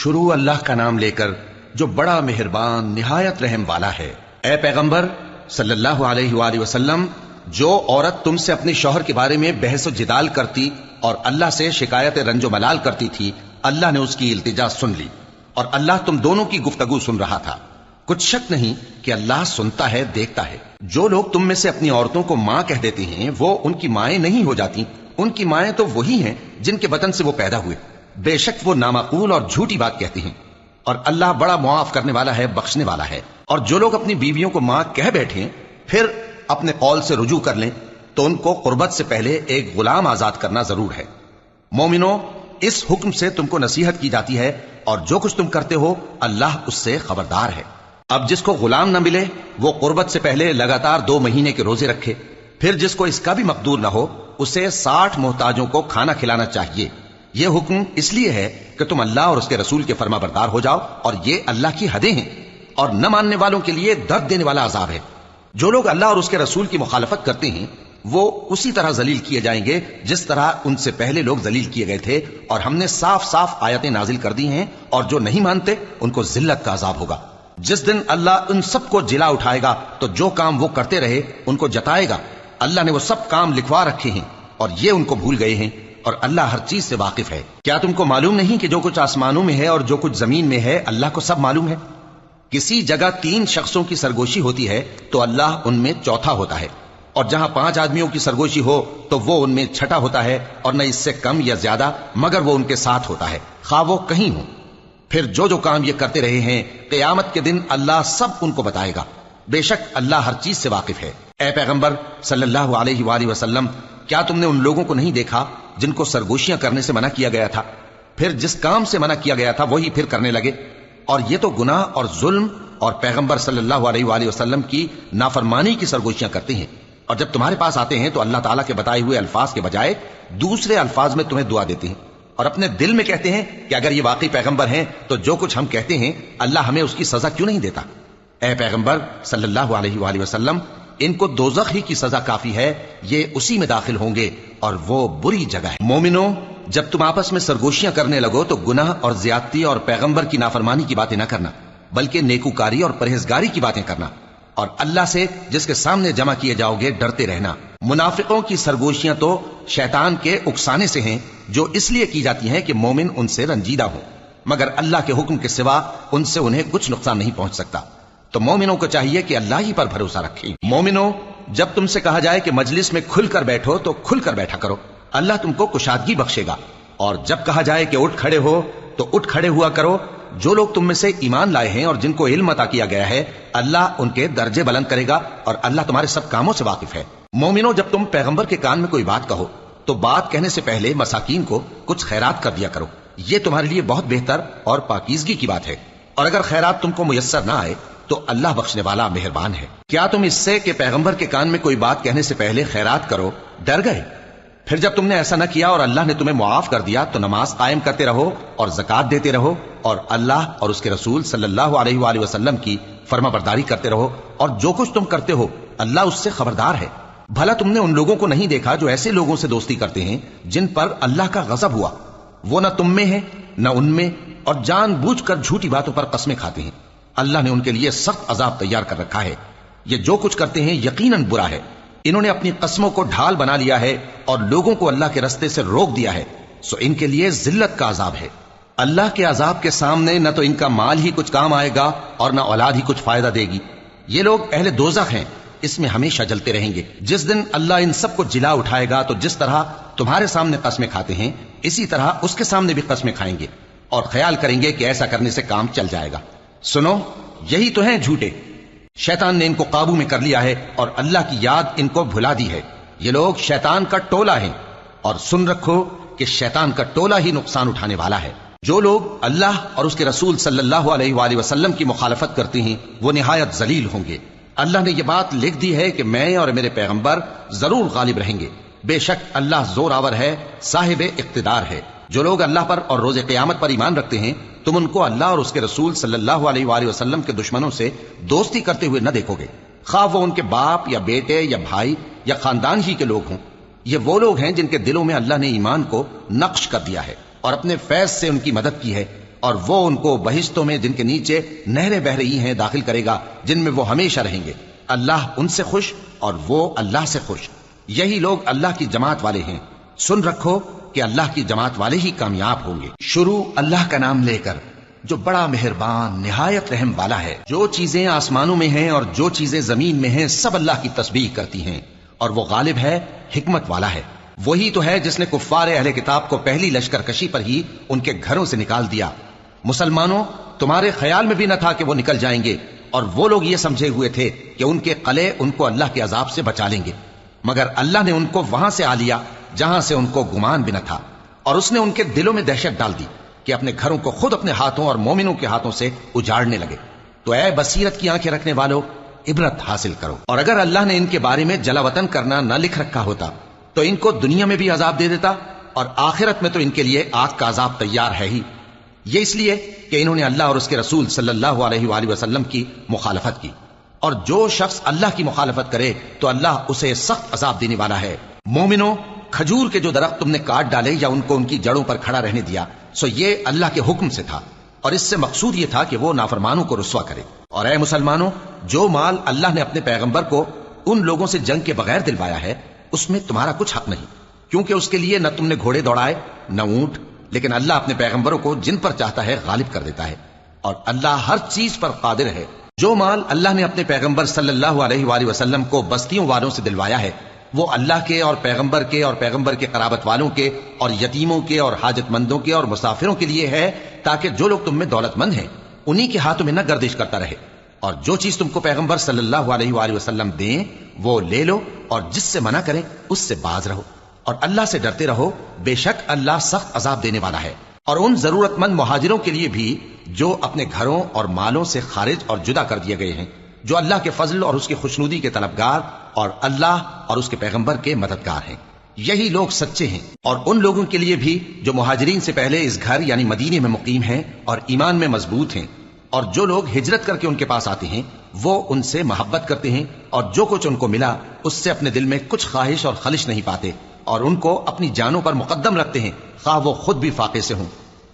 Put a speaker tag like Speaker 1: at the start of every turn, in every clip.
Speaker 1: شروع اللہ کا نام لے کر جو بڑا مہربان نہایت رحم والا ہے۔ اے پیغمبر صلی اللہ علیہ وآلہ وسلم، جو عورت تم سے اپنے شوہر کے بارے میں بحث و جدال کرتی اور اللہ سے شکایت رنج و ملال کرتی تھی، اللہ نے اس کی التجا سن لی اور اللہ تم دونوں کی گفتگو سن رہا تھا۔ کچھ شک نہیں کہ اللہ سنتا ہے، دیکھتا ہے۔ جو لوگ تم میں سے اپنی عورتوں کو ماں کہہ دیتے ہیں وہ ان کی مائیں نہیں ہو جاتی، ان کی مائیں تو وہی ہیں جن کے بطن سے وہ پیدا ہوئے۔ بے شک وہ نامعقول اور جھوٹی بات کہتی ہیں، اور اللہ بڑا معاف کرنے والا ہے، بخشنے والا ہے۔ اور جو لوگ اپنی بیویوں کو ماں کہہ بیٹھیں پھر اپنے قول سے رجوع کر لیں تو ان کو قربت سے پہلے ایک غلام آزاد کرنا ضرور ہے۔ مومنو، اس حکم سے تم کو نصیحت کی جاتی ہے اور جو کچھ تم کرتے ہو اللہ اس سے خبردار ہے۔ اب جس کو غلام نہ ملے وہ قربت سے پہلے لگاتار 2 مہینے کے روزے رکھے، پھر جس کو اس کا بھی مقدور نہ ہو اسے 60 محتاجوں کو کھانا کھلانا چاہیے۔ یہ حکم اس لیے ہے کہ تم اللہ اور اس کے رسول کے فرما بردار ہو جاؤ، اور یہ اللہ کی حدیں ہیں، اور نہ ماننے والوں کے لیے درد دینے والا عذاب ہے۔ جو لوگ اللہ اور اس کے رسول کی مخالفت کرتے ہیں وہ اسی طرح ذلیل کیے جائیں گے جس طرح ان سے پہلے لوگ ذلیل کیے گئے تھے، اور ہم نے صاف صاف آیتیں نازل کر دی ہیں، اور جو نہیں مانتے ان کو ذلت کا عذاب ہوگا۔ جس دن اللہ ان سب کو جلا اٹھائے گا تو جو کام وہ کرتے رہے ان کو جتائے گا۔ اللہ نے وہ سب کام لکھوا رکھے ہیں اور یہ ان کو بھول گئے ہیں، اور اللہ ہر چیز سے واقف ہے۔ کیا تم کو معلوم نہیں کہ جو کچھ آسمانوں میں ہے اور جو کچھ زمین میں ہے اللہ کو سب معلوم ہے؟ کسی جگہ 3 شخصوں کی سرگوشی ہوتی ہے تو اللہ ان میں چوتھا ہوتا ہے، اور جہاں 5 آدمیوں کی سرگوشی ہو تو وہ ان میں چھٹا ہوتا ہے، اور نہ اس سے کم یا زیادہ، مگر وہ ان کے ساتھ ہوتا ہے خواہ وہ کہیں ہوں۔ پھر جو کام یہ کرتے رہے ہیں قیامت کے دن اللہ سب ان کو بتائے گا۔ بے شک اللہ ہر چیز سے واقف ہے۔ اے پیغمبر صلی اللہ علیہ وآلہ وسلم، کیا تم نے ان لوگوں کو نہیں دیکھا جن کو سرگوشیاں کرنے سے منع کیا گیا تھا، پھر جس کام سے منع کیا گیا تھا وہی پھر کرنے لگے؟ اور یہ تو گناہ اور ظلم اور پیغمبر صلی اللہ علیہ وآلہ وسلم کی نافرمانی کی سرگوشیاں کرتے ہیں، اور جب تمہارے پاس آتے ہیں تو اللہ تعالیٰ کے بتائے ہوئے الفاظ کے بجائے دوسرے الفاظ میں تمہیں دعا دیتے ہیں، اور اپنے دل میں کہتے ہیں کہ اگر یہ واقعی پیغمبر ہیں تو جو کچھ ہم کہتے ہیں اللہ ہمیں اس کی سزا کیوں نہیں دیتا؟ اے پیغمبر صلی اللہ علیہ وآلہ وسلم، ان کو دوزخ ہی کی سزا کافی ہے، یہ اسی میں داخل ہوں گے اور وہ بری جگہ ہے۔ مومنو، جب تم آپس میں سرگوشیاں کرنے لگو تو گناہ اور زیادتی اور پیغمبر کی نافرمانی کی باتیں نہ کرنا، بلکہ نیکوکاری اور پرہیزگاری کی باتیں کرنا، اور اللہ سے جس کے سامنے جمع کیے جاؤ گے ڈرتے رہنا۔ منافقوں کی سرگوشیاں تو شیطان کے اکسانے سے ہیں، جو اس لیے کی جاتی ہیں کہ مومن ان سے رنجیدہ ہوں، مگر اللہ کے حکم کے سوا ان سے انہیں کچھ نقصان نہیں پہنچ سکتا۔ تو مومنوں کو چاہیے کہ اللہ ہی پر بھروسہ رکھیں۔ مومنوں، جب تم سے کہا جائے کہ مجلس میں کھل کر بیٹھو تو کھل کر بیٹھا کرو، اللہ تم کو کشادگی بخشے گا، اور جب کہا جائے کہ اٹھ کھڑے ہو تو اٹھ کھڑے ہوا کرو۔ جو لوگ تم میں سے ایمان لائے ہیں اور جن کو علم عطا کیا گیا ہے اللہ ان کے درجے بلند کرے گا، اور اللہ تمہارے سب کاموں سے واقف ہے۔ مومنوں، جب تم پیغمبر کے کان میں کوئی بات کہو تو بات کہنے سے پہلے مساکین کو کچھ خیرات کر دیا کرو، یہ تمہارے لیے بہت بہتر اور پاکیزگی کی بات ہے، اور اگر خیرات تم کو میسر نہ آئے تو اللہ بخشنے والا مہربان ہے۔ کیا تم اس سے کہ پیغمبر کے کان میں کوئی بات کہنے سے پہلے خیرات کرو ڈر گئے؟ پھر جب تم نے ایسا نہ کیا اور اللہ نے تمہیں معاف کر دیا تو نماز قائم کرتے رہو اور زکوٰۃ دیتے رہو، اور اللہ اور اس کے رسول صلی اللہ علیہ وآلہ وسلم کی فرما برداری کرتے رہو، اور جو کچھ تم کرتے ہو اللہ اس سے خبردار ہے۔ بھلا تم نے ان لوگوں کو نہیں دیکھا جو ایسے لوگوں سے دوستی کرتے ہیں جن پر اللہ کا غضب ہوا؟ وہ نہ تم میں ہے نہ ان میں، اور جان بوجھ کر جھوٹی باتوں پر قسمیں کھاتے ہیں۔ اللہ نے ان کے لیے سخت عذاب تیار کر رکھا ہے۔ یہ جو کچھ کرتے ہیں یقیناً برا ہے۔ انہوں نے اپنی قسموں کو ڈھال بنا لیا ہے اور لوگوں کو اللہ کے رستے سے روک دیا ہے، سو ان کے لیے ذلت کا عذاب ہے۔ اللہ کے عذاب کے سامنے نہ تو ان کا مال ہی کچھ کام آئے گا اور نہ اولاد ہی کچھ فائدہ دے گی۔ یہ لوگ اہل دوزخ ہیں، اس میں ہمیشہ جلتے رہیں گے۔ جس دن اللہ ان سب کو جلا اٹھائے گا تو جس طرح تمہارے سامنے قسمیں کھاتے ہیں اسی طرح اس کے سامنے بھی قسمیں کھائیں گے، اور خیال کریں گے کہ ایسا کرنے سے کام چل جائے گا۔ سنو، یہی تو ہیں جھوٹے۔ شیطان نے ان کو قابو میں کر لیا ہے اور اللہ کی یاد ان کو بھلا دی ہے۔ یہ لوگ شیطان کا ٹولہ ہیں، اور سن رکھو کہ شیطان کا ٹولہ ہی نقصان اٹھانے والا ہے۔ جو لوگ اللہ اور اس کے رسول صلی اللہ علیہ وآلہ وسلم کی مخالفت کرتے ہیں وہ نہایت ذلیل ہوں گے۔ اللہ نے یہ بات لکھ دی ہے کہ میں اور میرے پیغمبر ضرور غالب رہیں گے۔ بے شک اللہ زور آور ہے، صاحب اقتدار ہے۔ جو لوگ اللہ پر اور روز قیامت پر ایمان رکھتے ہیں تم ان کو اللہ اور اس کے رسول صلی اللہ علیہ وآلہ وسلم کے دشمنوں سے دوستی کرتے ہوئے نہ دیکھو گے، خواہ وہ ان کے باپ یا بیٹے یا بھائی یا خاندان ہی کے لوگ ہوں۔ یہ وہ لوگ ہیں جن کے دلوں میں اللہ نے ایمان کو نقش کر دیا ہے اور اپنے فیض سے ان کی مدد کی ہے، اور وہ ان کو بہشتوں میں جن کے نیچے نہریں بہ رہی ہیں داخل کرے گا، جن میں وہ ہمیشہ رہیں گے۔ اللہ ان سے خوش اور وہ اللہ سے خوش۔ یہی لوگ اللہ کی جماعت والے ہیں۔ سن رکھو کہ اللہ کی جماعت والے ہی کامیاب ہوں گے۔ شروع اللہ کا نام لے کر جو بڑا مہربان نہایت رحم والا ہے۔ جو چیزیں آسمانوں میں ہیں اور جو چیزیں زمین میں ہیں سب اللہ کی تسبیح کرتی ہیں، اور وہ غالب ہے، حکمت والا ہے۔ وہی تو ہے جس نے کفار اہل کتاب کو پہلی لشکر کشی پر ہی ان کے گھروں سے نکال دیا۔ مسلمانوں، تمہارے خیال میں بھی نہ تھا کہ وہ نکل جائیں گے، اور وہ لوگ یہ سمجھے ہوئے تھے کہ ان کے قلعے ان کو اللہ کے عذاب سے بچا لیں گے، مگر اللہ نے ان کو وہاں سے آ لیا جہاں سے ان کو گمان بھی نہ تھا، اور اس نے ان کے دلوں میں دہشت ڈال دی کہ اپنے گھروں کو خود اپنے ہاتھوں اور مومنوں کے ہاتھوں سے اجاڑنے لگے۔ تو اے بصیرت کی آنکھیں رکھنے والو، عبرت حاصل کرو۔ اور اگر اللہ نے ان کے بارے میں جلا وطن کرنا نہ لکھ رکھا ہوتا تو ان کو دنیا میں بھی عذاب دے دیتا، اور آخرت میں تو ان کے لیے آگ کا عذاب تیار ہے ہی۔ یہ اس لیے کہ انہوں نے اللہ اور اس کے رسول صلی اللہ علیہ وآلہ وسلم کی مخالفت کی، اور جو شخص اللہ کی مخالفت کرے تو اللہ اسے سخت عذاب دینے والا ہے۔ مومنو، کھجور کے جو درخت تم نے کاٹ ڈالے یا ان کو ان کی جڑوں پر کھڑا رہنے دیا، سو یہ اللہ کے حکم سے تھا، اور اس سے مقصود یہ تھا کہ وہ نافرمانوں کو رسوا کرے۔ اور اے مسلمانوں، جو مال اللہ نے اپنے پیغمبر کو ان لوگوں سے جنگ کے بغیر دلوایا ہے اس میں تمہارا کچھ حق نہیں، کیونکہ اس کے لیے نہ تم نے گھوڑے دوڑائے نہ اونٹ، لیکن اللہ اپنے پیغمبروں کو جن پر چاہتا ہے غالب کر دیتا ہے، اور اللہ ہر چیز پر قادر ہے۔ جو مال اللہ نے اپنے پیغمبر صلی اللہ علیہ وآلہ وسلم کو بستیوں والوں سے دلوایا ہے وہ اللہ کے اور پیغمبر کے قرابت والوں کے اور یتیموں کے اور حاجت مندوں کے اور مسافروں کے لیے ہے، تاکہ جو لوگ تم میں دولت مند ہیں انہی کے ہاتھوں میں نہ گردش کرتا رہے، اور جو چیز تم کو پیغمبر صلی اللہ علیہ وآلہ وسلم دیں وہ لے لو، اور جس سے منع کریں اس سے باز رہو، اور اللہ سے ڈرتے رہو، بے شک اللہ سخت عذاب دینے والا ہے۔ اور ان ضرورت مند مہاجروں کے لیے بھی جو اپنے گھروں اور مالوں سے خارج اور جدا کر دیے گئے ہیں، جو اللہ کے فضل اور اس کی خوشنودی کے طلبگار اور اللہ اور اس کے پیغمبر کے مددگار ہیں، یہی لوگ سچے ہیں۔ اور ان لوگوں کے لیے بھی جو مہاجرین سے پہلے اس گھر یعنی مدینے میں مقیم ہیں اور ایمان میں مضبوط ہیں، اور جو لوگ ہجرت کر کے ان کے پاس آتے ہیں وہ ان سے محبت کرتے ہیں، اور جو کچھ ان کو ملا اس سے اپنے دل میں کچھ خواہش اور خلش نہیں پاتے، اور ان کو اپنی جانوں پر مقدم رکھتے ہیں خواہ وہ خود بھی فاقے سے ہوں۔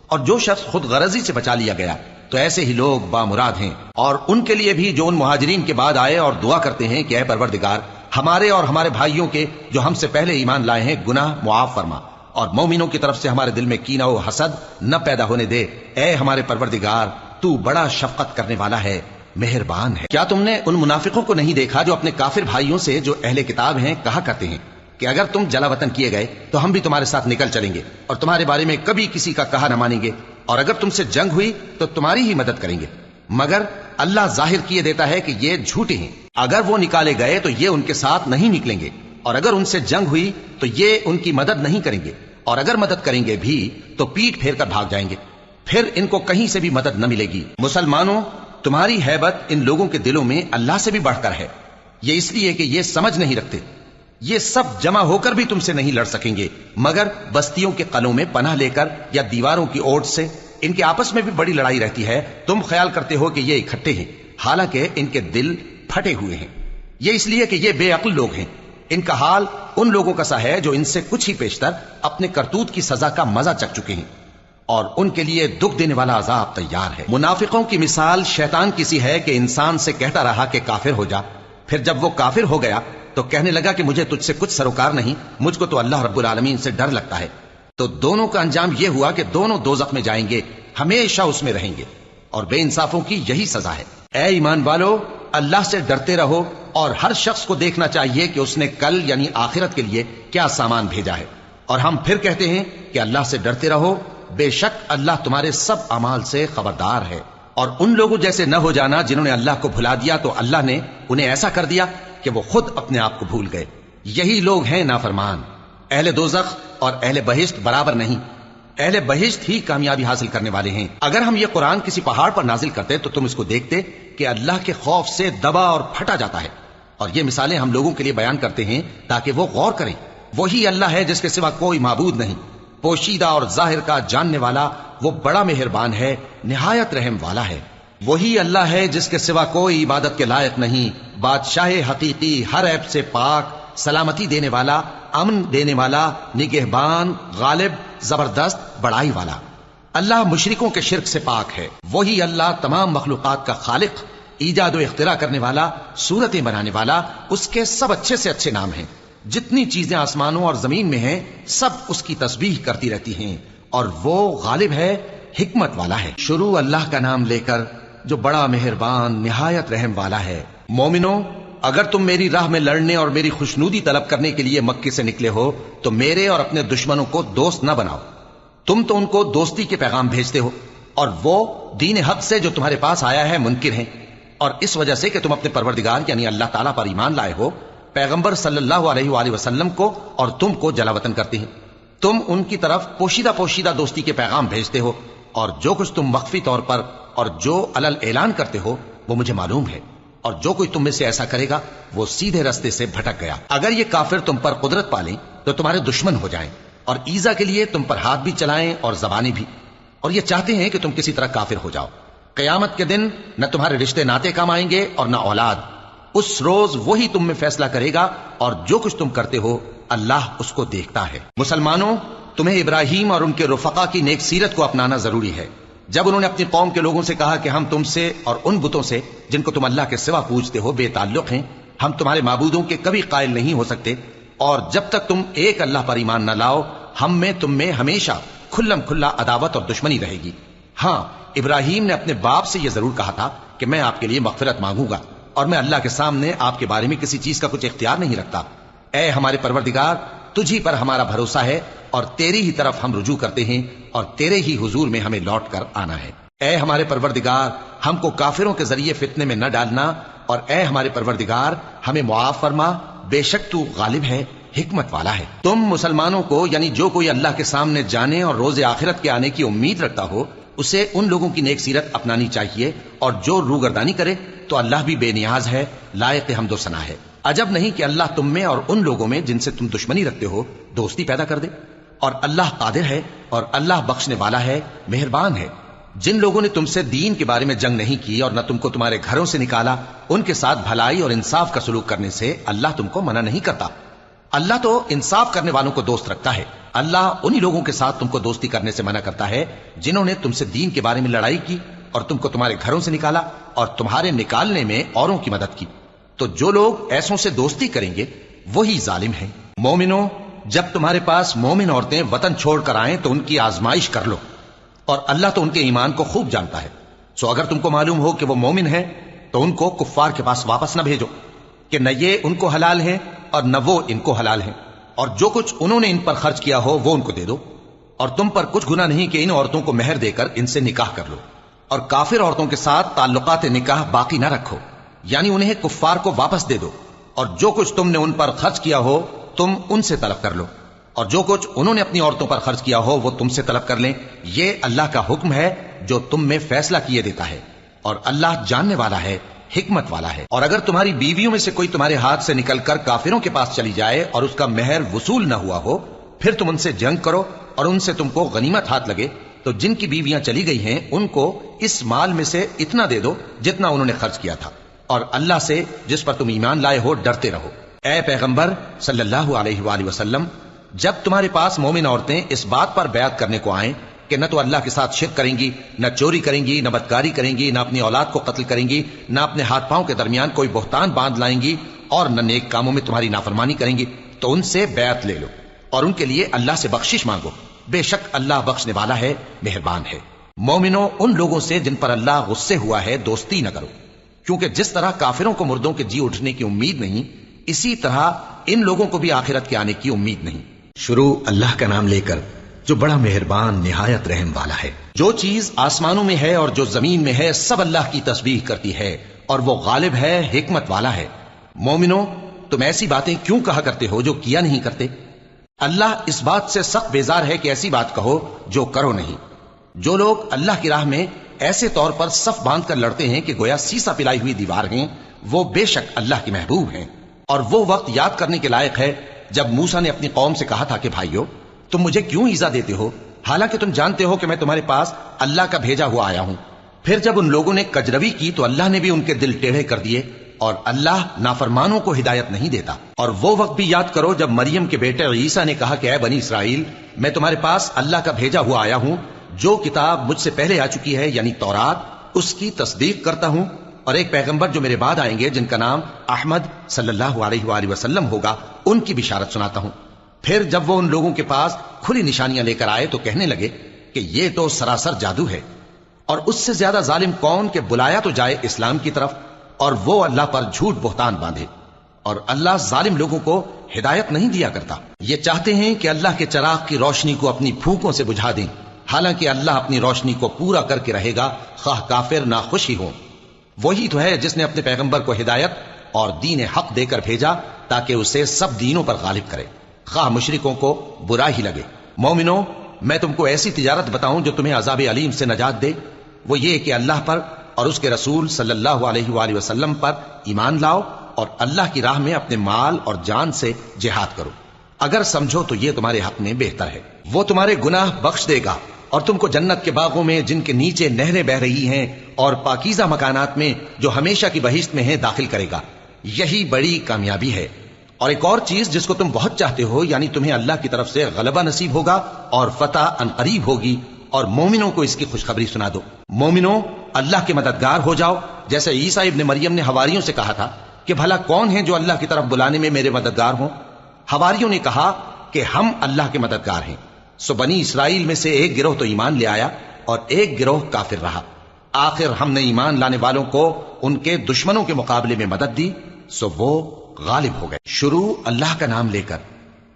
Speaker 1: اور جو شخص خود غرضی سے بچا لیا گیا تو ایسے ہی لوگ بامراد ہیں۔ اور ان کے لیے بھی جو ان مہاجرین کے بعد آئے اور دعا کرتے ہیں کہ اے پروردگار، ہمارے اور ہمارے بھائیوں کے جو ہم سے پہلے ایمان لائے ہیں گناہ معاف فرما، اور مومنوں کی طرف سے ہمارے دل میں کینہ و حسد نہ پیدا ہونے دے۔ اے ہمارے پروردگار، تو بڑا شفقت کرنے والا ہے، مہربان ہے۔ کیا تم نے ان منافقوں کو نہیں دیکھا جو اپنے کافر بھائیوں سے جو اہل کتاب ہیں کہا کرتے ہیں کہ اگر تم جلا وطن کیے گئے تو ہم بھی تمہارے ساتھ نکل چلیں گے، اور تمہارے بارے میں کبھی کسی کا کہا نہ مانیں گے، اور اگر تم سے جنگ ہوئی تو تمہاری ہی مدد کریں گے، مگر اللہ ظاہر کیے دیتا ہے کہ یہ جھوٹے ہیں۔ اگر وہ نکالے گئے تو یہ ان کے ساتھ نہیں نکلیں گے، اور اگر ان سے جنگ ہوئی تو یہ ان کی مدد نہیں کریں گے، اور اگر مدد کریں گے بھی تو پیٹ پھیر کر بھاگ جائیں گے، پھر ان کو کہیں سے بھی مدد نہ ملے گی۔ مسلمانوں، تمہاری ہیبت ان لوگوں کے دلوں میں اللہ سے بھی بڑھ کر ہے، یہ اس لیے کہ یہ سمجھ نہیں رکھتے۔ یہ سب جمع ہو کر بھی تم سے نہیں لڑ سکیں گے، مگر بستیوں کے قلعوں میں پناہ لے کر یا دیواروں کی اوٹ سے۔ ان کے آپس میں بھی بڑی لڑائی رہتی ہے، تم خیال کرتے ہو کہ یہ اکٹھے ہیں، حالانکہ ان کے دل پھٹے ہوئے ہیں۔ یہ اس لیے کہ یہ بے عقل لوگ ہیں۔ ان کا حال ان لوگوں کا سا ہے جو ان سے کچھ ہی پیشتر اپنے کرتوت کی سزا کا مزہ چکھ چکے ہیں، اور ان کے لیے دکھ دینے والا عذاب تیار ہے۔ منافقوں کی مثال شیطان کی سی ہے کہ انسان سے کہتا رہا کہ کافر ہو جا، پھر جب وہ کافر ہو گیا تو کہنے لگا کہ مجھے تجھ سے کچھ سروکار نہیں، مجھ کو تو اللہ رب العالمین سے ڈر لگتا ہے۔ تو دونوں کا انجام یہ ہوا کہ دونوں دوزخ میں جائیں گے، ہمیشہ اس میں رہیں گے، اور بے انصافوں کی یہی سزا ہے۔ اے ایمان والو، اللہ سے ڈرتے رہو، اور ہر شخص کو دیکھنا چاہیے کہ اس نے کل یعنی آخرت کے لیے کیا سامان بھیجا ہے۔ اور ہم پھر کہتے ہیں کہ اللہ سے ڈرتے رہو، بے شک اللہ تمہارے سب اعمال سے خبردار ہے۔ اور ان لوگوں جیسے نہ ہو جانا جنہوں نے اللہ کو بھلا دیا تو اللہ نے انہیں ایسا کر دیا کہ وہ خود اپنے آپ کو بھول گئے۔ یہی لوگ ہیں نافرمان۔ اہل دوزخ اور اہل بہشت برابر نہیں، اہل بہشت ہی کامیابی حاصل کرنے والے ہیں۔ اگر ہم یہ قرآن کسی پہاڑ پر نازل کرتے تو تم اس کو دیکھتے کہ اللہ کے خوف سے دبا اور پھٹا جاتا ہے۔ اور یہ مثالیں ہم لوگوں کے لیے بیان کرتے ہیں تاکہ وہ غور کریں۔ وہی اللہ ہے جس کے سوا کوئی معبود نہیں، پوشیدہ اور ظاہر کا جاننے والا، وہ بڑا مہربان ہے، نہایت رحم والا ہے۔ وہی اللہ ہے جس کے سوا کوئی عبادت کے لائق نہیں، بادشاہ حقیقی، ہر عیب سے پاک، سلامتی دینے والا، امن دینے والا، نگہبان، غالب، زبردست، بڑائی والا۔ اللہ مشرکوں کے شرک سے پاک ہے. وہی اللہ تمام مخلوقات کا خالق، ایجاد و اختراع کرنے والا، صورتیں بنانے والا. اس کے سب اچھے سے اچھے نام ہیں. جتنی چیزیں آسمانوں اور زمین میں ہیں سب اس کی تسبیح کرتی رہتی ہیں، اور وہ غالب ہے، حکمت والا ہے. شروع اللہ کا نام لے کر جو بڑا مہربان نہایت رحم والا ہے. مومنو، اگر تم میری راہ میں لڑنے اور میری خوشنودی طلب کرنے کے لیے مکے سے نکلے ہو تو میرے اور اپنے دشمنوں کو دوست نہ بناؤ. تم تو ان کو دوستی کے پیغام بھیجتے ہو، اور وہ دین حق سے جو تمہارے پاس آیا ہے منکر ہیں. اور اس وجہ سے کہ تم اپنے پروردگار یعنی اللہ تعالیٰ پر ایمان لائے ہو، پیغمبر صلی اللہ علیہ وآلہ وسلم کو اور تم کو جلا وطن کرتے ہیں. تم ان کی طرف پوشیدہ پوشیدہ دوستی کے پیغام بھیجتے ہو، اور جو کچھ تم مخفی طور پر اور جو علل اعلان کرتے ہو وہ مجھے معلوم ہے. اور جو کوئی تم میں سے ایسا کرے گا وہ سیدھے رستے سے بھٹک گیا. اگر یہ کافر تم پر قدرت پالیں تو تمہارے دشمن ہو جائیں، اور ایذا کے لیے تم پر ہاتھ بھی چلائیں اور زبانیں بھی، اور یہ چاہتے ہیں کہ تم کسی طرح کافر ہو جاؤ. قیامت کے دن نہ تمہارے رشتے ناتے کام آئیں گے اور نہ اولاد. اس روز وہی تم میں فیصلہ کرے گا، اور جو کچھ تم کرتے ہو اللہ اس کو دیکھتا ہے. مسلمانوں، تمہیں ابراہیم اور ان کے رفقا کی نیک سیرت کو اپنانا ضروری ہے. جب انہوں نے اپنی قوم کے لوگوں سے کہا کہ ہم تم سے اور ان بتوں سے جن کو تم اللہ کے سوا پوجتے ہو بے تعلق ہیں، ہم تمہارے معبودوں کے کبھی قائل نہیں ہو سکتے، اور جب تک تم ایک اللہ پر ایمان نہ لاؤ ہم میں تم میں ہمیشہ کھلم کھلا عداوت اور دشمنی رہے گی. ہاں، ابراہیم نے اپنے باپ سے یہ ضرور کہا تھا کہ میں آپ کے لیے مغفرت مانگوں گا، اور میں اللہ کے سامنے آپ کے بارے میں کسی چیز کا کچھ اختیار نہیں رکھتا. اے ہمارے پروردگار، تجھی پر ہمارا بھروسہ ہے اور تیری ہی طرف ہم رجوع کرتے ہیں، اور تیرے ہی حضور میں ہمیں لوٹ کر آنا ہے. اے ہمارے پروردگار، ہم کو کافروں کے ذریعے فتنے میں نہ ڈالنا، اور اے ہمارے پروردگار ہمیں معاف فرما، بے شک تو غالب ہے، حکمت والا ہے. تم مسلمانوں کو یعنی جو کوئی اللہ کے سامنے جانے اور روز آخرت کے آنے کی امید رکھتا ہو اسے ان لوگوں کی نیک سیرت اپنانی چاہیے، اور جو روگردانی کرے تو اللہ بھی بے نیاز ہے، لائق حمد و ثنا ہے. عجب نہیں کہ اللہ تم میں اور ان لوگوں میں جن سے تم دشمنی رکھتے ہو دوستی پیدا کر دے. اور اللہ قادر ہے، اور اللہ بخشنے والا ہے، مہربان ہے. جن لوگوں نے تم سے دین کے بارے میں جنگ نہیں کی اور نہ تم کو تمہارے گھروں سے نکالا، ان کے ساتھ بھلائی اور انصاف کا سلوک کرنے سے اللہ تم کو منع نہیں کرتا. اللہ تو انصاف کرنے والوں کو دوست رکھتا ہے. اللہ انہی لوگوں کے ساتھ تم کو دوستی کرنے سے منع کرتا ہے جنہوں نے تم سے دین کے بارے میں لڑائی کی اور تم کو تمہارے گھروں سے نکالا اور تمہارے نکالنے میں اوروں کی مدد کی. تو جو لوگ ایسوں سے دوستی کریں گے وہی ظالم ہیں. مومنوں، جب تمہارے پاس مومن عورتیں وطن چھوڑ کر آئیں تو ان کی آزمائش کر لو، اور اللہ تو ان کے ایمان کو خوب جانتا ہے. سو اگر تم کو معلوم ہو کہ وہ مومن ہیں تو ان کو کفار کے پاس واپس نہ بھیجو کہ نہ یہ ان کو حلال ہیں اور نہ وہ ان کو حلال ہیں، اور جو کچھ انہوں نے ان پر خرچ کیا ہو وہ ان کو دے دو. اور تم پر کچھ گناہ نہیں کہ ان عورتوں کو مہر دے کر ان سے نکاح کر لو. اور کافر عورتوں کے ساتھ تعلقات نکاح باقی نہ رکھو، یعنی انہیں کفار کو واپس دے دو، اور جو کچھ تم نے ان پر خرچ کیا ہو تم ان سے طلب کر لو، اور جو کچھ انہوں نے اپنی عورتوں پر خرچ کیا ہو وہ تم سے طلب کر لیں. یہ اللہ کا حکم ہے جو تم میں فیصلہ کیے دیتا ہے، اور اللہ جاننے والا ہے، حکمت والا ہے. اور اگر تمہاری بیویوں میں سے کوئی تمہارے ہاتھ سے نکل کر کافروں کے پاس چلی جائے اور اس کا مہر وصول نہ ہوا ہو، پھر تم ان سے جنگ کرو اور ان سے تم کو غنیمت ہاتھ لگے تو جن کی بیویاں چلی گئی ہیں ان کو اس مال میں سے اتنا دے دو جتنا انہوں نے خرچ کیا تھا، اور اللہ سے جس پر تم ایمان لائے ہو ڈرتے رہو. اے پیغمبر صلی اللہ علیہ وآلہ وسلم، جب تمہارے پاس مومن عورتیں اس بات پر بیعت کرنے کو آئیں کہ نہ تو اللہ کے ساتھ شرک کریں گی، نہ چوری کریں گی، نہ بدکاری کریں گی، نہ اپنی اولاد کو قتل کریں گی، نہ اپنے ہاتھ پاؤں کے درمیان کوئی بہتان باندھ لائیں گی، اور نہ نیک کاموں میں تمہاری نافرمانی کریں گی، تو ان سے بیعت لے لو اور ان کے لیے اللہ سے بخشش مانگو. بے شک اللہ بخشنے والا ہے، مہربان ہے. مومنوں، ان لوگوں سے جن پر اللہ غصے ہوا ہے دوستی نہ کرو، کیونکہ جس طرح کافروں کو مردوں کے جی اٹھنے کی امید نہیں، اسی طرح ان لوگوں کو بھی آخرت کے آنے کی امید نہیں. شروع اللہ کا نام لے کر جو بڑا مہربان نہایت رحم والا ہے. جو چیز آسمانوں میں ہے اور جو زمین میں ہے سب اللہ کی تسبیح کرتی ہے، اور وہ غالب ہے، حکمت والا ہے. مومنوں، تم ایسی باتیں کیوں کہا کرتے ہو جو کیا نہیں کرتے؟ اللہ اس بات سے سخت بیزار ہے کہ ایسی بات کہو جو کرو نہیں. جو لوگ اللہ کی راہ میں ایسے طور پر صف باندھ کر لڑتے ہیں کہ گویا سیسا پلائی ہوئی دیوار ہیں، وہ بے شک اللہ کے محبوب ہیں. اور وہ وقت یاد کرنے کے لائق ہے جب موسیٰ نے اپنی قوم سے کہا تھا کہ بھائیو، تم مجھے کیوں ایذا دیتے ہو حالانکہ تم جانتے ہو کہ میں تمہارے پاس اللہ کا بھیجا ہوا آیا ہوں. پھر جب ان لوگوں نے کجروی کی تو اللہ نے بھی ان کے دل ٹیڑھے کر دیے، اور اللہ نافرمانوں کو ہدایت نہیں دیتا. اور وہ وقت بھی یاد کرو جب مریم کے بیٹے عیسیٰ نے کہا کہ اے بنی اسرائیل، میں تمہارے پاس اللہ کا بھیجا ہوا آیا ہوں، جو کتاب مجھ سے پہلے آ چکی ہے یعنی تورات، اس کی تصدیق کرتا ہوں، اور ایک پیغمبر جو میرے بعد آئیں گے جن کا نام احمد صلی اللہ علیہ وآلہ وسلم ہوگا، ان کی بشارت سناتا ہوں۔ پھر جب وہ ان لوگوں کے پاس کھلی نشانیاں لے کر آئے تو کہنے لگے کہ یہ تو سراسر جادو ہے، اور اس سے زیادہ ظالم کون کہ بلایا تو جائے اسلام کی طرف اور وہ اللہ پر جھوٹ بہتان باندھے، اور اللہ ظالم لوگوں کو ہدایت نہیں دیا کرتا۔ یہ چاہتے ہیں کہ اللہ کے چراغ کی روشنی کو اپنی پھونکوں سے بجھا دیں، حالانکہ اللہ اپنی روشنی کو پورا کر کے رہے گا، خواہ کافر نہ خوش ہی ہوں۔ وہی تو ہے جس نے اپنے پیغمبر کو ہدایت اور دین حق دے کر بھیجا تاکہ اسے سب دینوں پر غالب کرے، خواہ مشرکوں کو برا ہی لگے۔ مومنو، میں تم کو ایسی تجارت بتاؤں جو تمہیں عذاب علیم سے نجات دے؟ وہ یہ کہ اللہ پر اور اس کے رسول صلی اللہ علیہ وآلہ وسلم پر ایمان لاؤ اور اللہ کی راہ میں اپنے مال اور جان سے جہاد کرو۔ اگر سمجھو تو یہ تمہارے حق میں بہتر ہے۔ وہ تمہارے گناہ بخش دے گا اور تم کو جنت کے باغوں میں جن کے نیچے نہریں بہ رہی ہیں اور پاکیزہ مکانات میں جو ہمیشہ کی بہشت میں ہیں داخل کرے گا۔ یہی بڑی کامیابی ہے۔ اور ایک اور چیز جس کو تم بہت چاہتے ہو، یعنی تمہیں اللہ کی طرف سے غلبہ نصیب ہوگا اور فتح عنقریب ہوگی، اور مومنوں کو اس کی خوشخبری سنا دو۔ مومنوں، اللہ کے مددگار ہو جاؤ، جیسے عیسیٰ ابن مریم نے حواریوں سے کہا تھا کہ بھلا کون ہیں جو اللہ کی طرف بلانے میں میرے مددگار ہوں؟ حواریوں نے کہا کہ ہم اللہ کے مددگار ہیں۔ سو بنی اسرائیل میں سے ایک گروہ تو ایمان لے آیا اور ایک گروہ کافر رہا۔ آخر ہم نے ایمان لانے والوں کو ان کے دشمنوں کے مقابلے میں مدد دی، سو وہ غالب ہو گئے۔ شروع اللہ کا نام لے کر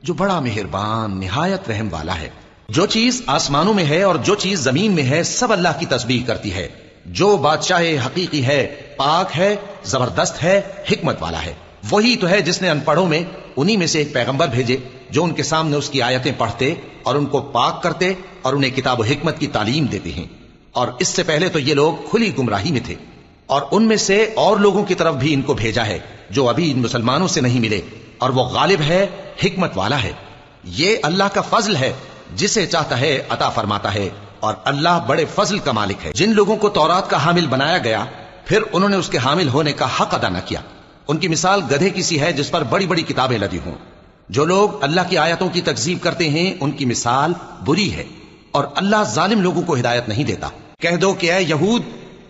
Speaker 1: جو بڑا مہربان نہایت رحم والا ہے۔ جو چیز آسمانوں میں ہے اور جو چیز زمین میں ہے سب اللہ کی تسبیح کرتی ہے۔ جو بادشاہ حقیقی ہے، پاک ہے، زبردست ہے، حکمت والا ہے۔ وہی تو ہے جس نے ان پڑھوں میں انہی میں سے ایک پیغمبر بھیجے جو ان کے سامنے اس کی آیتیں پڑھتے اور ان کو پاک کرتے اور انہیں کتاب و حکمت کی تعلیم دیتے ہیں۔ اور اس سے پہلے تو یہ لوگ کھلی گمراہی میں تھے، اور ان میں سے اور لوگوں کی طرف بھی ان کو بھیجا ہے جو ابھی ان مسلمانوں سے نہیں ملے، اور وہ غالب ہے، حکمت والا ہے۔ یہ اللہ کا فضل ہے، جسے چاہتا ہے عطا فرماتا ہے، اور اللہ بڑے فضل کا مالک ہے۔ جن لوگوں کو تورات کا حامل بنایا گیا پھر انہوں نے اس کے حامل ہونے کا حق ادا نہ کیا، ان کی مثال گدھے کی سی ہے جس پر بڑی بڑی کتابیں لدی ہوں۔ جو لوگ اللہ کی آیتوں کی تکذیب کرتے ہیں ان کی مثال بری ہے، اور اللہ ظالم لوگوں کو ہدایت نہیں دیتا۔ کہہ دو کہ اے یہود،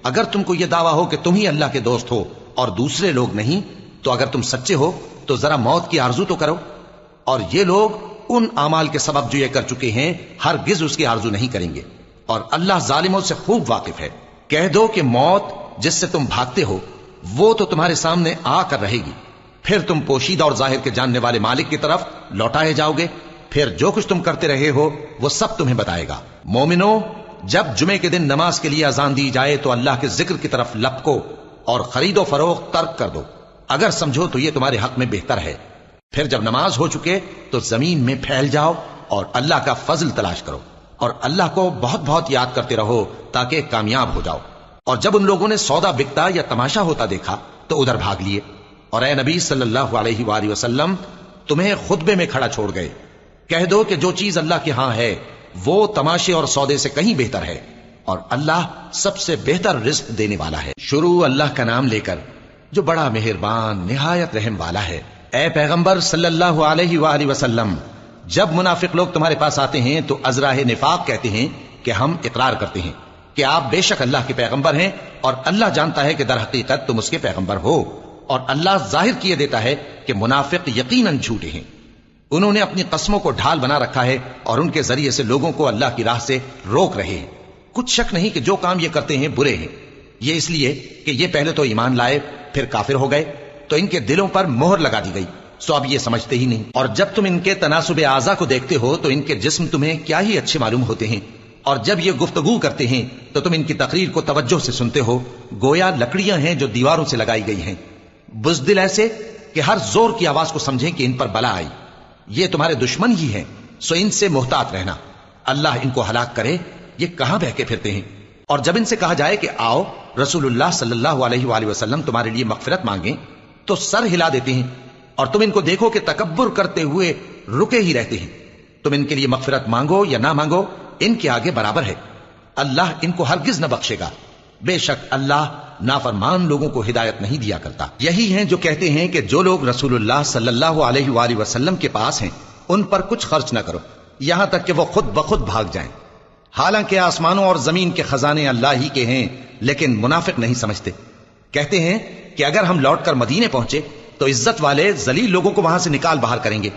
Speaker 1: اگر تم کو یہ دعویٰ ہو کہ تم ہی اللہ کے دوست ہو اور دوسرے لوگ نہیں، تو اگر تم سچے ہو تو ذرا موت کی آرزو تو کرو۔ اور یہ لوگ ان اعمال کے سبب جو یہ کر چکے ہیں ہرگز اس کی آرزو نہیں کریں گے، اور اللہ ظالموں سے خوب واقف ہے۔ کہہ دو کہ موت جس سے تم بھاگتے ہو وہ تو تمہارے سامنے آ کر رہے گی، پھر تم پوشیدہ اور ظاہر کے جاننے والے مالک کی طرف لوٹائے جاؤ گے، پھر جو کچھ تم کرتے رہے ہو وہ سب تمہیں بتائے گا۔ مومنو، جب جمعے کے دن نماز کے لیے اذان دی جائے تو اللہ کے ذکر کی طرف لپکو اور خرید و فروخت ترک کر دو، اگر سمجھو تو یہ تمہارے حق میں بہتر ہے۔ پھر جب نماز ہو چکے تو زمین میں پھیل جاؤ اور اللہ کا فضل تلاش کرو، اور اللہ کو بہت بہت یاد کرتے رہو تاکہ کامیاب ہو جاؤ۔ اور جب ان لوگوں نے سودا بکتا یا تماشا ہوتا دیکھا تو ادھر بھاگ لیے، اور اے نبی صلی اللہ علیہ وآلہ وسلم تمہیں خطبے میں کھڑا چھوڑ گئے۔ کہہ دو کہ جو چیز اللہ کے ہاں ہے وہ تماشے اور سودے سے کہیں بہتر ہے، اور اللہ سب سے بہتر رزق دینے والا ہے۔ شروع اللہ کا نام لے کر جو بڑا مہربان نہایت رحم والا ہے۔ اے پیغمبر صلی اللہ علیہ وآلہ وسلم، جب منافق لوگ تمہارے پاس آتے ہیں تو ازراہ نفاق کہتے ہیں کہ ہم اقرار کرتے ہیں کہ آپ بے شک اللہ کے پیغمبر ہیں، اور اللہ جانتا ہے کہ در حقیقت تم اس کے پیغمبر ہو، اور اللہ ظاہر کیے دیتا ہے کہ منافق یقیناً جھوٹے ہیں۔ انہوں نے اپنی قسموں کو ڈھال بنا رکھا ہے اور ان کے ذریعے سے لوگوں کو اللہ کی راہ سے روک رہے ہیں۔ کچھ شک نہیں کہ جو کام یہ کرتے ہیں برے ہیں، یہ اس لیے کہ یہ پہلے تو ایمان لائے پھر کافر ہو گئے تو ان کے دلوں پر مہر لگا دی گئی، سو اب یہ سمجھتے ہی نہیں۔ اور جب تم ان کے تناسب اعضاء کو دیکھتے ہو تو ان کے جسم تمہیں کیا ہی اچھے معلوم ہوتے ہیں، اور جب یہ گفتگو کرتے ہیں تو تم ان کی تقریر کو توجہ سے سنتے ہو، گویا لکڑیاں ہیں جو دیواروں سے لگائی گئی ہیں، بزدل ایسے کہ ہر زور کی آواز کو سمجھیں کہ ان پر بلا آئی۔ یہ تمہارے دشمن ہی ہیں، سو ان سے محتاط رہنا، اللہ ان کو ہلاک کرے، یہ کہاں بہ کے پھرتے ہیں۔ اور جب ان سے کہا جائے کہ آؤ رسول اللہ صلی اللہ علیہ وآلہ وسلم تمہارے لیے مغفرت مانگیں تو سر ہلا دیتے ہیں، اور تم ان کو دیکھو کہ تکبر کرتے ہوئے رکے ہی رہتے ہیں۔ تم ان کے لیے مغفرت مانگو یا نہ مانگو ان کے آگے برابر ہے، اللہ ان کو ہرگز نہ بخشے گا، بے شک اللہ نافرمان لوگوں کو ہدایت نہیں دیا کرتا۔ یہی ہیں جو کہتے ہیں کہ جو لوگ رسول اللہ صلی اللہ علیہ وآلہ وسلم کے پاس ہیں ان پر کچھ خرچ نہ کرو یہاں تک کہ وہ خود بخود بھاگ جائیں،
Speaker 2: حالانکہ آسمانوں اور زمین کے خزانے اللہ ہی کے ہیں، لیکن منافق نہیں سمجھتے۔ کہتے ہیں کہ اگر ہم لوٹ کر مدینے پہنچے تو عزت والے ذلیل لوگوں کو وہاں سے نکال باہر کریں گے،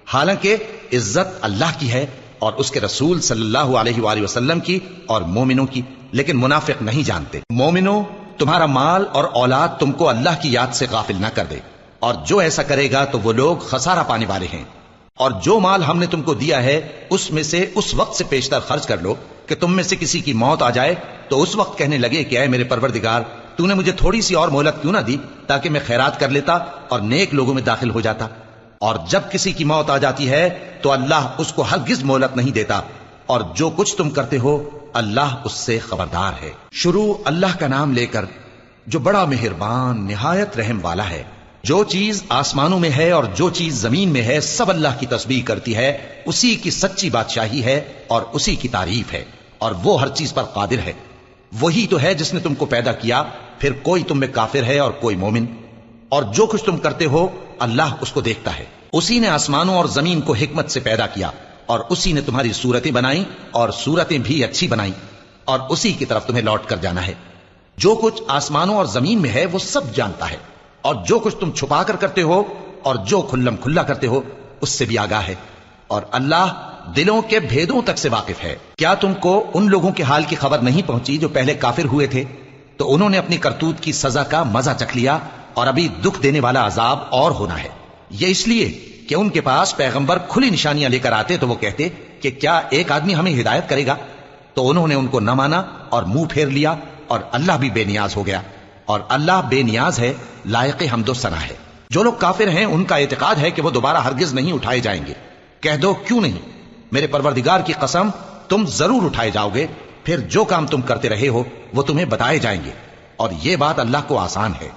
Speaker 2: حالانکہ عزت اللہ کی ہے اور اس کے رسول صلی اللہ علیہ وآلہ وسلم کی اور مومنوں کی، لیکن منافق نہیں جانتے۔ مومنوں، تمہارا مال اور اولاد تم کو اللہ کی یاد سے غافل نہ کر دے، اور جو ایسا کرے گا تو وہ لوگ خسارہ پانے والے ہیں۔ اور جو مال ہم نے تم کو دیا ہے اس میں سے اس وقت سے پیشتر خرچ کر لو کہ تم میں سے کسی کی موت آ جائے تو اس وقت کہنے لگے کہ اے میرے پروردگار، تو نے مجھے تھوڑی سی اور مہلت کیوں نہ دی تاکہ میں خیرات کر لیتا اور نیک لوگوں میں داخل ہو جاتا۔ اور جب کسی کی موت آ جاتی ہے تو اللہ اس کو ہرگز مہلت نہیں دیتا، اور جو کچھ تم کرتے ہو اللہ اس سے خبردار ہے۔ شروع اللہ کا نام لے کر جو بڑا مہربان نہایت رحم والا ہے۔ جو چیز آسمانوں میں ہے اور جو چیز زمین میں ہے سب اللہ کی تسبیح کرتی ہے، اسی کی سچی بادشاہی ہے اور اسی کی تعریف ہے، اور وہ ہر چیز پر قادر ہے۔ وہی تو ہے جس نے تم کو پیدا کیا، پھر کوئی تم میں کافر ہے اور کوئی مومن، اور جو کچھ تم کرتے ہو اللہ اس کو دیکھتا ہے۔ اسی نے آسمانوں اور زمین کو حکمت سے پیدا کیا، اور اسی نے تمہاری صورتیں بنائیں اور صورتیں بھی اچھی بنائیں، اور اسی کی طرف تمہیں لوٹ کر جانا ہے۔ جو کچھ آسمانوں اور زمین میں ہے وہ سب جانتا ہے، اور جو کچھ تم چھپا کر کرتے ہو اور جو کھلم کھلا کرتے ہو اس سے بھی آگاہ ہے، اور اللہ دلوں کے بھیدوں تک سے واقف ہے۔ کیا تم کو ان لوگوں کے حال کی خبر نہیں پہنچی جو پہلے کافر ہوئے تھے؟ تو انہوں نے اپنی کرتوت کی سزا کا مزہ چکھ لیا، اور ابھی دکھ دینے والا عذاب اور ہونا ہے۔ یہ اس لیے کہ ان کے پاس پیغمبر کھلی نشانیاں لے کر آتے تو وہ کہتے کہ کیا ایک آدمی ہمیں ہدایت کرے گا؟ تو انہوں نے ان کو نہ مانا اور منہ پھیر لیا، اور اللہ بھی بے نیاز ہو گیا، اور اللہ بے نیاز ہے، لائق حمد و ثنا ہے۔ جو لوگ کافر ہیں ان کا اعتقاد ہے کہ وہ دوبارہ ہرگز نہیں اٹھائے جائیں گے۔ کہہ دو کیوں نہیں، میرے پروردگار کی قسم تم ضرور اٹھائے جاؤ گے، پھر جو کام تم کرتے رہے ہو وہ تمہیں بتائے جائیں گے، اور یہ بات اللہ کو آسان ہے۔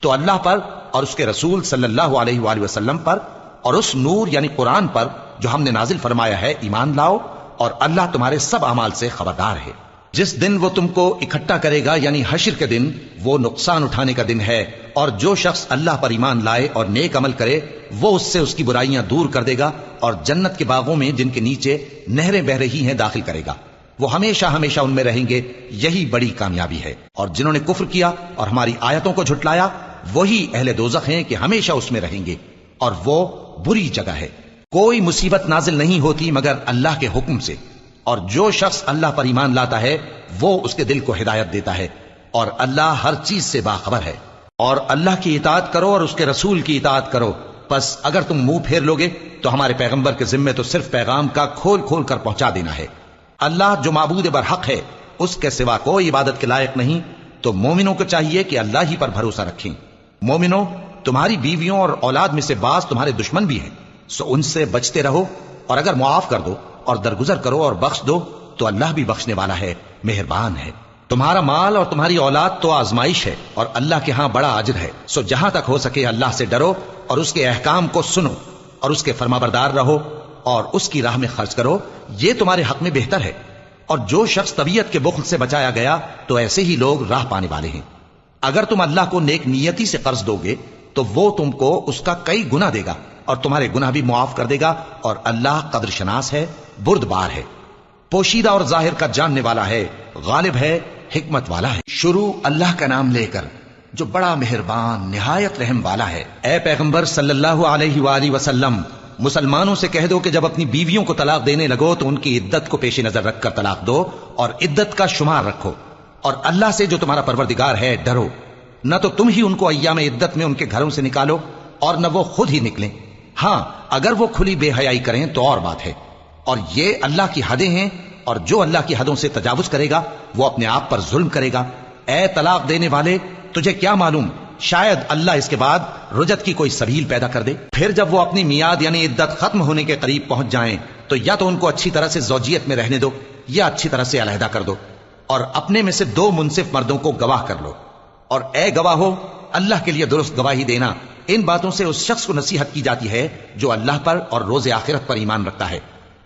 Speaker 2: تو اللہ پر اور اس کے رسول صلی اللہ علیہ وآلہ وسلم پر اور اس نور یعنی قرآن پر جو ہم نے نازل فرمایا ہے ایمان لاؤ، اور اللہ تمہارے سب اعمال سے خبردار ہے۔ جس دن وہ تم کو اکٹھا کرے گا یعنی حشر کے دن، وہ نقصان اٹھانے کا دن ہے، اور جو شخص اللہ پر ایمان لائے اور نیک عمل کرے وہ اس سے اس کی برائیاں دور کر دے گا، اور جنت کے باغوں میں جن کے نیچے نہریں بہ رہی ہیں داخل کرے گا۔ وہ ہمیشہ ہمیشہ ان میں رہیں گے، یہی بڑی کامیابی ہے۔ اور جنہوں نے کفر کیا اور ہماری آیتوں کو جھٹلایا وہی اہل دوزخ ہیں کہ ہمیشہ اس میں رہیں گے، اور وہ بری جگہ ہے۔ کوئی مصیبت نازل نہیں ہوتی مگر اللہ کے حکم سے، اور جو شخص اللہ پر ایمان لاتا ہے وہ اس کے دل کو ہدایت دیتا ہے، اور اللہ ہر چیز سے باخبر ہے۔ اور اللہ کی اطاعت کرو اور اس کے رسول کی اطاعت کرو، پس اگر تم منہ پھیر لوگے تو ہمارے پیغمبر کے ذمے تو صرف پیغام کا کھول کھول کر پہنچا دینا ہے۔ اللہ جو معبود برحق ہے اس کے سوا کوئی عبادت کے لائق نہیں، تو مومنوں کو چاہیے کہ اللہ ہی پر بھروسہ رکھیں۔ مومنوں، تمہاری بیویوں اور اولاد میں سے بعض تمہارے دشمن بھی ہیں، سو ان سے بچتے رہو، اور اگر معاف کر دو اور درگزر کرو اور بخش دو تو اللہ بھی بخشنے والا ہے، مہربان ہے۔ تمہارا مال اور تمہاری اولاد تو آزمائش ہے، اور اللہ کے ہاں بڑا اجر ہے، سو جہاں تک ہو سکے اللہ سے ڈرو اور اس کے احکام کو سنو اور اس کے فرمانبردار رہو اور اس کی راہ میں خرچ کرو، یہ تمہارے حق میں بہتر ہے۔ اور جو شخص طبیعت کے بخل سے بچایا گیا تو ایسے ہی لوگ راہ پانے والے ہیں۔ اگر تم اللہ کو نیک نیتی سے قرض دو گے تو وہ تم کو اس کا کئی گنا دے گا اور تمہارے گناہ بھی معاف کر دے گا، اور اللہ قدر شناس ہے، بردبار ہے، پوشیدہ اور ظاہر کا جاننے والا ہے، غالب ہے، حکمت والا ہے۔ شروع اللہ کا نام لے کر جو بڑا مہربان نہایت رحم والا ہے۔ اے پیغمبر صلی اللہ علیہ وآلہ وسلم، مسلمانوں سے کہہ دو کہ جب اپنی بیویوں کو طلاق دینے لگو تو ان کی عدت کو پیش نظر رکھ کر طلاق دو، اور عدت کا شمار رکھو، اور اللہ سے جو تمہارا پروردگار ہے ڈرو۔ نہ تو تم ہی ان کو ایام عدت میں ان کے گھروں سے نکالو اور نہ وہ خود ہی نکلیں، ہاں اگر وہ کھلی بے حیائی کریں تو اور بات ہے، اور یہ اللہ کی حدیں ہیں، اور جو اللہ کی حدوں سے تجاوز کرے گا وہ اپنے آپ پر ظلم کرے گا۔ اے طلاق دینے والے، تجھے کیا معلوم شاید اللہ اس کے بعد رجعت کی کوئی سبیل پیدا کر دے۔ پھر جب وہ اپنی میعاد یعنی عدت ختم ہونے کے قریب پہنچ جائیں تو یا تو ان کو اچھی طرح سے زوجیت میں رہنے دو یا اچھی طرح سے علیحدہ کر دو، اور اپنے میں سے 2 منصف مردوں کو گواہ کر لو، اور اے گواہو اللہ کے لیے درست گواہی دینا۔ ان باتوں سے اس شخص کو نصیحت کی جاتی ہے جو اللہ پر اور روز آخرت پر ایمان رکھتا ہے،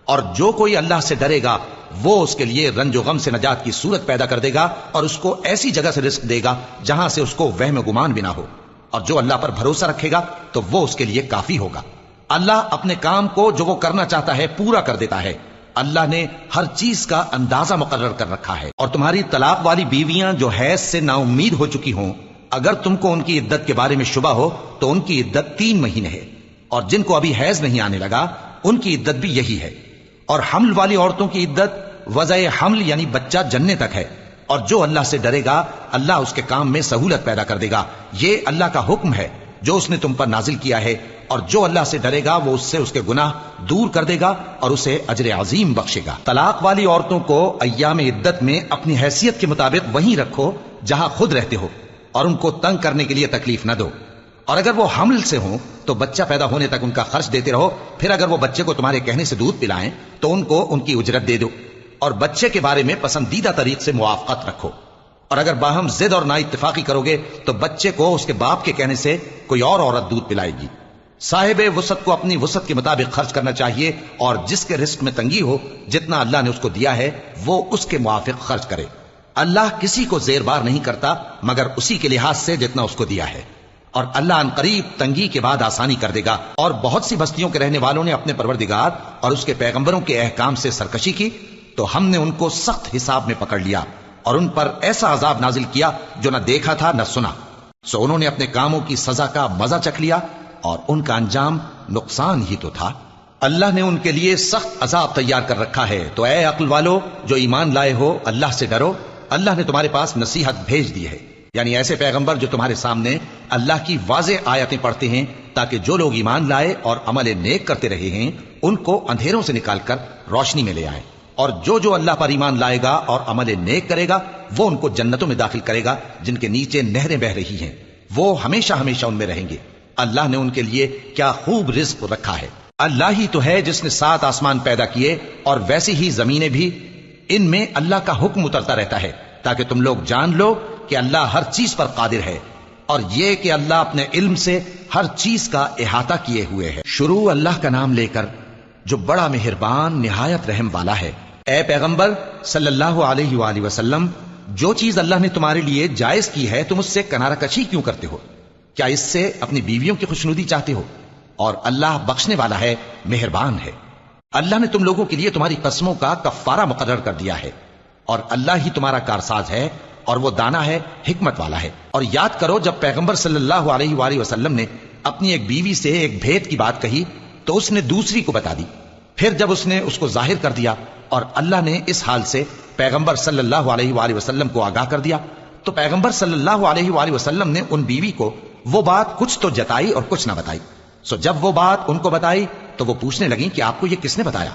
Speaker 2: اور جو کوئی اللہ سے ڈرے گا وہ اس کے لیے رنج و غم سے نجات کی صورت پیدا کر دے گا، اور اس کو ایسی جگہ سے رزق دے گا جہاں سے اس کو وہم گمان بھی نہ ہو، اور جو اللہ پر بھروسہ رکھے گا تو وہ اس کے لیے کافی ہوگا۔ اللہ اپنے کام کو جو وہ کرنا چاہتا ہے پورا کر دیتا ہے، اللہ نے ہر چیز کا اندازہ مقرر کر رکھا ہے۔ اور تمہاری طلاق والی بیویاں جو حیض سے نا امید ہو چکی ہوں، اگر تم کو ان کی عدت کے بارے میں شبہ ہو تو ان کی عدت 3 مہینے ہے، اور جن کو ابھی حیض نہیں آنے لگا ان کی عدت بھی یہی ہے۔ اور حمل والی عورتوں کی عدت وضع حمل یعنی بچہ جننے تک ہے، اور جو اللہ سے ڈرے گا اللہ اس کے کام میں سہولت پیدا کر دے گا۔ یہ اللہ کا حکم ہے جو اس نے تم پر نازل کیا ہے، اور جو اللہ سے ڈرے گا وہ اس سے اس کے گناہ دور کر دے گا اور اسے اجر عظیم بخشے گا۔ طلاق والی عورتوں کو ایام عدت میں اپنی حیثیت کے مطابق وہیں رکھو جہاں خود رہتے ہو، اور ان کو تنگ کرنے کے لیے تکلیف نہ دو۔ اور اگر وہ حمل سے ہوں تو بچہ پیدا ہونے تک ان کا خرچ دیتے رہو، پھر اگر وہ بچے کو تمہارے کہنے سے دودھ پلائیں تو ان کو ان کی اجرت دے دو، اور بچے کے بارے میں پسندیدہ طریق سے موافقت رکھو۔ اور اگر باہم ضد اور نا اتفاقی کرو گے تو بچے کو اس کے باپ کے کہنے سے کوئی اور عورت دودھ پلائے گی۔ صاحب وسعت کو اپنی وسعت کے مطابق خرچ کرنا چاہیے، اور جس کے رزق میں تنگی ہو جتنا اللہ نے اس کو دیا ہے وہ اس کے موافق خرچ کرے۔ اللہ کسی کو زیر بار نہیں کرتا مگر اسی کے لحاظ سے جتنا اس کو دیا ہے، اور اللہ ان قریب تنگی کے بعد آسانی کر دے گا۔ اور بہت سی بستیوں کے رہنے والوں نے اپنے پروردگار اور اس کے پیغمبروں کے احکام سے سرکشی کی تو ہم نے ان کو سخت حساب میں پکڑ لیا اور ان پر ایسا عذاب نازل کیا جو نہ دیکھا تھا نہ سنا، سو انہوں نے اپنے کاموں کی سزا کا مزہ چکھ لیا اور ان کا انجام نقصان ہی تو تھا۔ اللہ نے ان کے لیے سخت عذاب تیار کر رکھا ہے، تو اے عقل والو جو ایمان لائے ہو اللہ سے ڈرو۔ اللہ نے تمہارے پاس نصیحت بھیج دی ہے، یعنی ایسے پیغمبر جو تمہارے سامنے اللہ کی واضح آیتیں پڑھتے ہیں تاکہ جو لوگ ایمان لائے اور عمل نیک کرتے رہے ہیں ان کو اندھیروں سے نکال کر روشنی میں لے آئیں، اور جو اللہ پر ایمان لائے گا اور عمل نیک کرے گا وہ ان کو جنتوں میں داخل کرے گا جن کے نیچے نہریں بہ رہی ہیں، وہ ہمیشہ ہمیشہ ان میں رہیں گے۔ اللہ نے ان کے لیے کیا خوب رزق رکھا ہے۔ اللہ ہی تو ہے جس نے 7 آسمان پیدا کیے اور ویسی ہی زمینیں بھی، ان میں اللہ کا حکم اترتا رہتا ہے تاکہ تم لوگ جان لو کہ اللہ ہر چیز پر قادر ہے، اور یہ کہ اللہ اپنے علم سے ہر چیز کا احاطہ کیے ہوئے ہے۔ شروع اللہ کا نام لے کر جو بڑا مہربان نہایت رحم والا ہے۔ اے پیغمبر صلی اللہ علیہ وآلہ وسلم، جو چیز اللہ نے تمہارے لیے جائز کی ہے تم اس سے کنارہ کشی کیوں کرتے ہو؟ کیا اس سے اپنی بیویوں کی خوشنودی چاہتے ہو؟ اور اللہ بخشنے والا ہے، مہربان ہے۔ اللہ نے تم لوگوں کے لیے تمہاری قسموں کا کفارہ مقرر کر دیا ہے، اور اللہ ہی تمہارا کارساز ہے اور وہ دانا ہے، حکمت والا ہے۔ اور یاد کرو جب پیغمبر صلی اللہ علیہ وآلہ وسلم نے اپنی ایک بیوی سے ایک بھید کی بات کہی تو اس نے دوسری کو بتا دی، پھر جب اس نے اس کو ظاہر کر دیا اور اللہ نے اس حال سے پیغمبر صلی اللہ علیہ وآلہ وسلم کو آگاہ کر دیا تو پیغمبر صلی اللہ علیہ وآلہ وسلم نے ان بیوی کو وہ بات کچھ تو جتائی اور کچھ نہ بتائی۔ سو جب وہ بات ان کو بتائی تو وہ پوچھنے لگیں کہ آپ کو یہ کس نے بتایا؟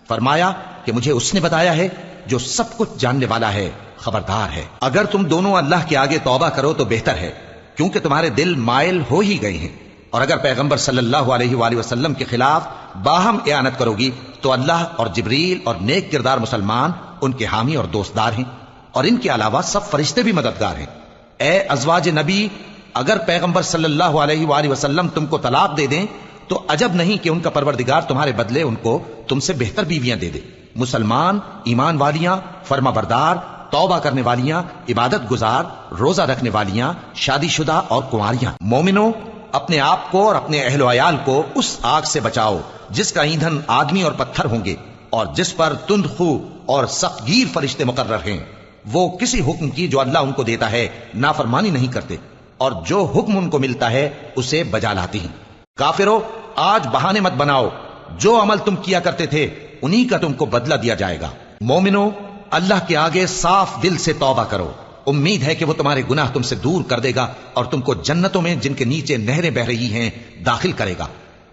Speaker 2: فرمایا کہ مجھے اس نے بتایا ہے جو سب کچھ جاننے والا ہے، خبردار ہے۔ اگر تم دونوں اللہ کے آگے توبہ کرو تو بہتر ہے، کیونکہ تمہارے دل مائل ہو ہی گئے ہیں، اور اگر پیغمبر صلی اللہ علیہ وآلہ وسلم کے خلاف باہم اعانت کرو گی تو اللہ اور جبریل اور نیک کردار مسلمان ان کے حامی اور دوستدار ہیں، اور ان کے علاوہ سب فرشتے بھی مددگار ہیں۔ اے ازواج نبی، اگر پیغمبر صلی اللہ علیہ وآلہ وسلم تم کو طلاق دے دیں تو عجب نہیں کہ ان کا پروردگار تمہارے بدلے ان کو تم سے بہتر بیویاں دے دے، مسلمان، ایمان والیاں، فرما بردار، توبہ کرنے والیاں، عبادت گزار، روزہ رکھنے والیاں، شادی شدہ اور کنواریاں۔ مومنوں، اپنے آپ کو اور اپنے اہل و عیال کو اس آگ سے بچاؤ جس کا ایندھن آدمی اور پتھر ہوں گے، اور جس پر تند خو اور سخت گیر فرشتے مقرر ہیں۔ وہ کسی حکم کی جو اللہ ان کو دیتا ہے نافرمانی نہیں کرتے، اور جو حکم ان کو ملتا ہے اسے بجا لاتے ہیں۔ کافرو، آج بہانے مت بناؤ، جو عمل تم کیا کرتے تھے انہی کا تم کو بدلہ دیا جائے گا۔ مومنو، اللہ کے آگے صاف دل سے توبہ کرو، امید ہے کہ وہ تمہارے گناہ تم سے دور کر دے گا اور تم کو جنتوں میں جن کے نیچے نہریں بہ رہی ہیں داخل کرے گا۔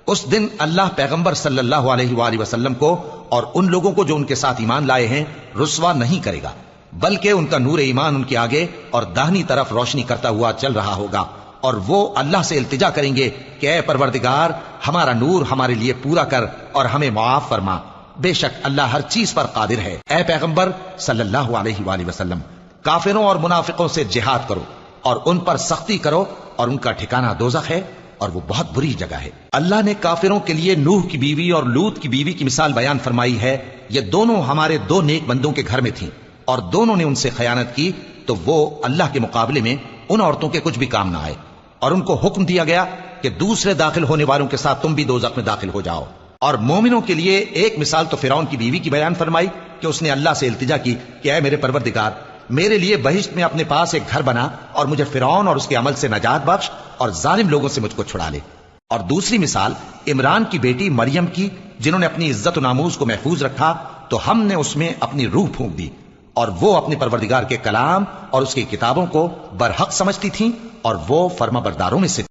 Speaker 2: اس دن اللہ پیغمبر صلی اللہ علیہ وآلہ وسلم کو اور ان لوگوں کو جو ان کے ساتھ ایمان لائے ہیں رسوا نہیں کرے گا، بلکہ ان کا نور ایمان ان کے آگے اور داہنی طرف روشنی کرتا ہوا چل رہا ہوگا، اور وہ اللہ سے التجا کریں گے کہ اے پروردگار، ہمارا نور ہمارے لیے پورا کر اور ہمیں معاف فرما، بے شک اللہ ہر چیز پر قادر ہے۔ اے پیغمبر صلی اللہ علیہ وآلہ وسلم، کافروں اور منافقوں سے جہاد کرو اور ان پر سختی کرو، اور ان کا ٹھکانہ دوزخ ہے اور وہ بہت بری جگہ ہے۔ اللہ نے کافروں کے لیے نوح کی بیوی اور لوط کی بیوی کی مثال بیان فرمائی ہے، یہ دونوں ہمارے 2 نیک بندوں کے گھر میں تھیں، اور دونوں نے ان سے خیانت کی تو وہ اللہ کے مقابلے میں ان عورتوں کے کچھ بھی کام نہ آئے، اور ان کو حکم دیا گیا کہ دوسرے داخل ہونے والوں کے ساتھ تم بھی دوزخ میں داخل ہو جاؤ، اور مومنوں کے لیے ایک مثال تو فرعون کی بیوی کی بیان فرمائی کہ اس نے اللہ سے التجا کی کہ اے میرے پروردگار، میرے لیے بہشت میں اپنے پاس ایک گھر بنا اور مجھے فرعون اور اس کے عمل سے نجات بخش اور ظالم لوگوں سے مجھ کو چھڑا لے۔ اور دوسری مثال عمران کی بیٹی مریم کی، جنہوں نے اپنی عزت و ناموس کو محفوظ رکھا تو ہم نے اس میں اپنی روح پھونک دی، اور وہ اپنے پروردگار کے کلام اور اس کی کتابوں کو برحق سمجھتی تھیں اور وہ فرما برداروں میں سے